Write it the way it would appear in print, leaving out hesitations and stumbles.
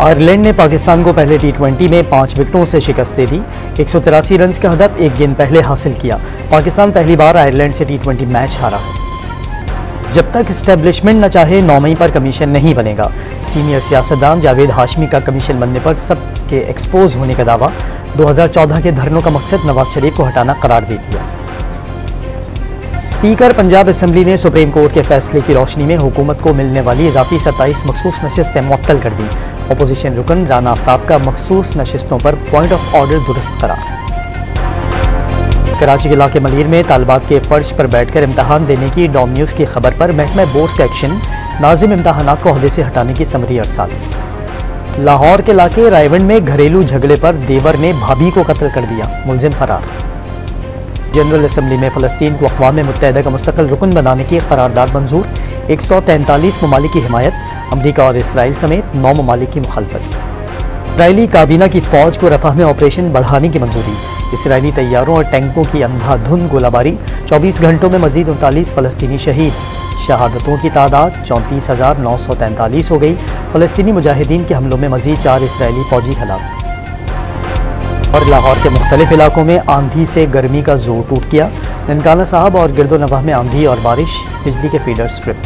Ireland ने पाकिस्तान को पहले टी20 में 5 विकेटों से शिकस्त दे दी। 183 रन का हदफ एक गेंद पहले हासिल किया। पाकिस्तान पहली बार आयरलैंड से टी20 मैच हारा है। जब तक इस्टेब्लिशमेंट न चाहे 9 मई पर कमीशन नहीं बनेगा। सीनियर सियासतदान जावेद हाशमी का कमीशन बनने पर सबके एक्सपोज होने का दावा। 2014 के धरनों का मकसद नवाज शरीफ को हटाना करार दे दिया। स्पीकर पंजाब असेंबली ने सुप्रीम कोर्ट के फैसले की रोशनी में हुकूमत को मिलने वाली इजाफी 27 मखसूस नशिस्तें मुअत्तल कर दी। अपोजिशन रुकन राना आफ्ताब का मखसूस नशिस्तों पर पॉइंट ऑफ ऑर्डर दुरुस्त करार। कराची के इलाके मलीर में तालिबात के फर्श पर बैठकर इम्तहान देने की डॉम न्यूज़ की खबर पर महकमा बोर्ड का एक्शन। नाजिम इम्तहानात को ओहदे से हटाने की समरी अरसाल। लाहौर के इलाके रायवंड में घरेलू झगड़े पर देवर ने भाभी को कत्ल कर दिया, मुलजिम फरार। जनरल असेंबली में फ़लस्तीन को अक़वाम मुत्तहिदा का मुस्तक़िल रुकन बनाने की करारदाद मंजूर। 143 ममालिक की हिमायत। अमरीका और इसराइल समेत 9 ममालिक की मुखालफत। इसराइली काबीना की फ़ौज को रफ़ह में ऑपरेशन बढ़ाने की मंजूरी। इसराइली तैयारों और टैंकों की अंधाधुंध गोलाबारी। 24 घंटों में मज़ीद 39 फ़लस्तीनी शहीद। शहादतों की तादाद 34,943 हो गई। फ़लस्तीनी मुजाहिदीन के हमलों में मज़ीद 4 इसराइली फ़ौजी हलाक। और लाहौर के मुख्तलिफ इलाकों में आंधी से गर्मी का जोर टूट गया। ननकाना साहब और गिरदो नवाह में आंधी और बारिश। बिजली के फीडर स्ट्रिप।